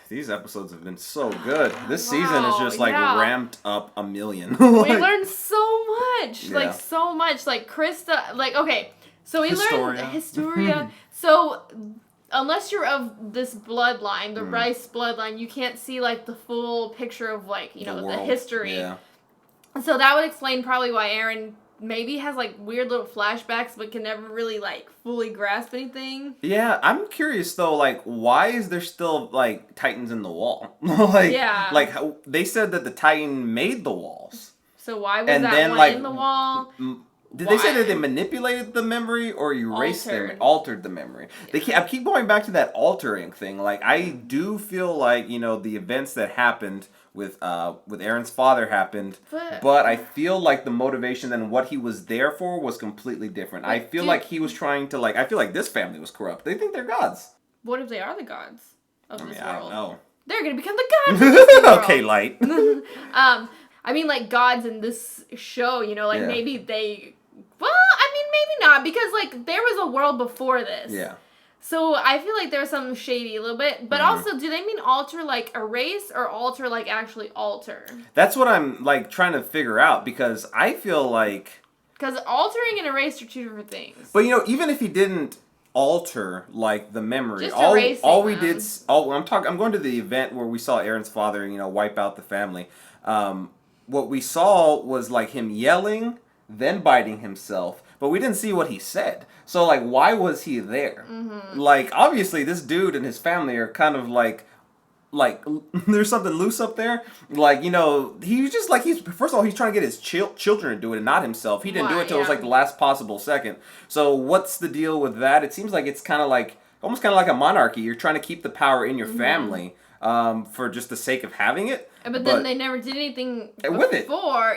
These episodes have been so good. This season is just like ramped up a million. We learned so much. Yeah. Like so much. Like Krista, like okay. So we learned Historia. So unless you're of this bloodline, the Rice bloodline, you can't see like the full picture of like, you know, the history. Yeah. So that would explain probably why Aaron maybe has like weird little flashbacks but can never really like fully grasp anything. Yeah, I'm curious though, like why is there still like Titans in the wall? Like they said that the Titan made the walls. So why was that one in the wall? Did they say that they manipulated the memory or altered the memory? I keep going back to that altering thing. Like I do feel like, you know, the events that happened with Aaron's father happened, but I feel like the motivation and what he was there for was completely different. I feel like he was trying to I feel like this family was corrupt. They think they're gods. What if they are the gods of this world? I don't know. They're gonna become the gods of this world. Okay, Light. I mean, like gods in this show, you know, like maybe they. Well, I mean, maybe not because like there was a world before this. Yeah. So I feel like there's something shady a little bit. But also, do they mean alter like erase or alter like actually alter? That's what I'm like trying to figure out because I feel like... Because altering and erase are two different things. But you know, even if he didn't alter like the memory, just all we them. did... I'm going to the event where we saw Aaron's father, you know, wipe out the family. What we saw was like him yelling, then biting himself. But we didn't see what he said. So, like, why was he there? Like, obviously, this dude and his family are kind of like, there's something loose up there. Like, you know, he was just like, first of all, he's trying to get his children to do it and not himself. He didn't do it until it was like the last possible second. So, what's the deal with that? It seems like it's kind of like, almost kind of like a monarchy. You're trying to keep the power in your family for just the sake of having it. But then they never did anything with it.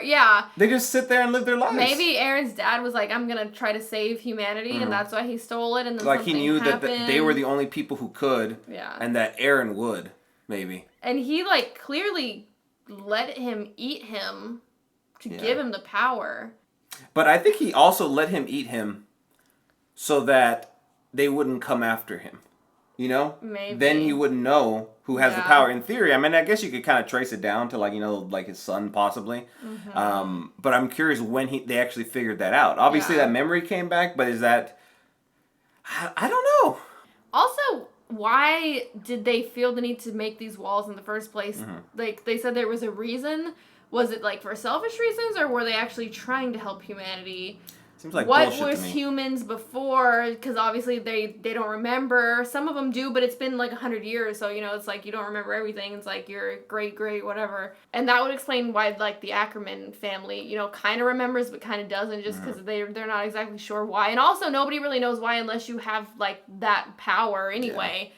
Yeah. They just sit there and live their lives. Maybe Aaron's dad was like, I'm going to try to save humanity, and that's why he stole it, and then like he knew happened. that they were the only people who could, and that Aaron would, maybe. And he, like, clearly let him eat him to give him the power. But I think he also let him eat him so that they wouldn't come after him. You know? Maybe. Then he wouldn't know who has the power. In theory, I mean, I guess you could kind of trace it down to, like, you know, like his son, possibly. But I'm curious when they actually figured that out. Obviously, that memory came back, but is that... I don't know. Also, why did they feel the need to make these walls in the first place? Like, they said there was a reason. Was it, like, for selfish reasons, or were they actually trying to help humanity? Seems like what was humans before? Because obviously they don't remember. Some of them do, but it's been like 100 years, so you know it's like you don't remember everything. It's like your great whatever, and that would explain why like the Ackerman family, you know, kind of remembers but kind of doesn't, just because they're not exactly sure why. And also nobody really knows why unless you have like that power anyway,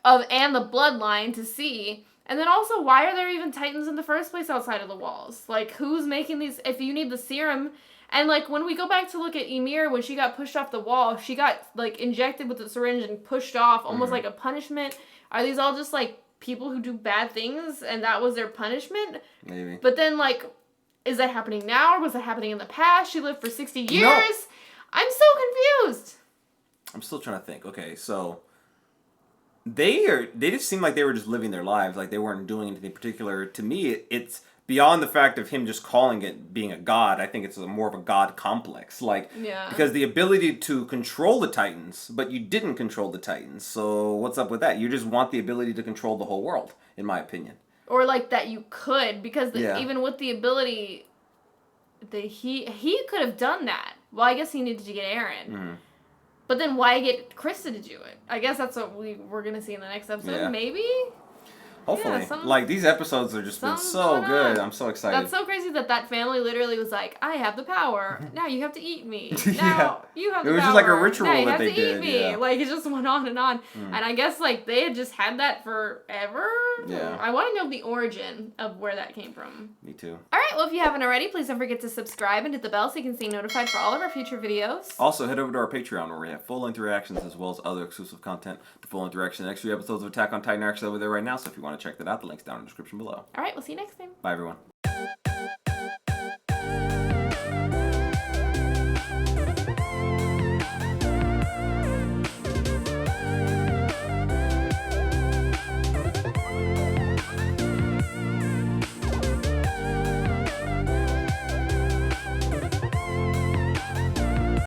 and the bloodline to see. And then also, why are there even Titans in the first place outside of the walls? Like, who's making these? If you need the serum. And, like, when we go back to look at Ymir, when she got pushed off the wall, she got, like, injected with a syringe and pushed off, almost like a punishment. Are these all just, like, people who do bad things, and that was their punishment? Maybe. But then, like, is that happening now, or was that happening in the past? She lived for 60 years? No. I'm so confused. I'm still trying to think. Okay, so... They just seem like they were just living their lives, like they weren't doing anything particular. To me, it's... Beyond the fact of him just calling it being a god, I think it's more of a god complex. Like, because the ability to control the Titans, but you didn't control the Titans. So what's up with that? You just want the ability to control the whole world, in my opinion. Or like that you could, because even with the ability, he could have done that. Well, I guess he needed to get Aaron. But then why get Krista to do it? I guess that's what we're going to see in the next episode. Maybe? Hopefully. Like, these episodes are just been so good. I'm so excited. That's so crazy that family literally was like, I have the power. Now you have to eat me. Now you have the power. It was just like a ritual now you that have they to did. Eat me. Like, it just went on and on. And I guess, like, they had just had that forever. Yeah. I want to know the origin of where that came from. Me too. All right. Well, if you haven't already, please don't forget to subscribe and hit the bell so you can stay notified for all of our future videos. Also, head over to our Patreon where we have full-length reactions as well as other exclusive content. The full-length reaction and extra episodes of Attack on Titan are actually over there right now, so if you want to check that out, the link's down in the description below. All right. We'll see you next time. Bye, everyone.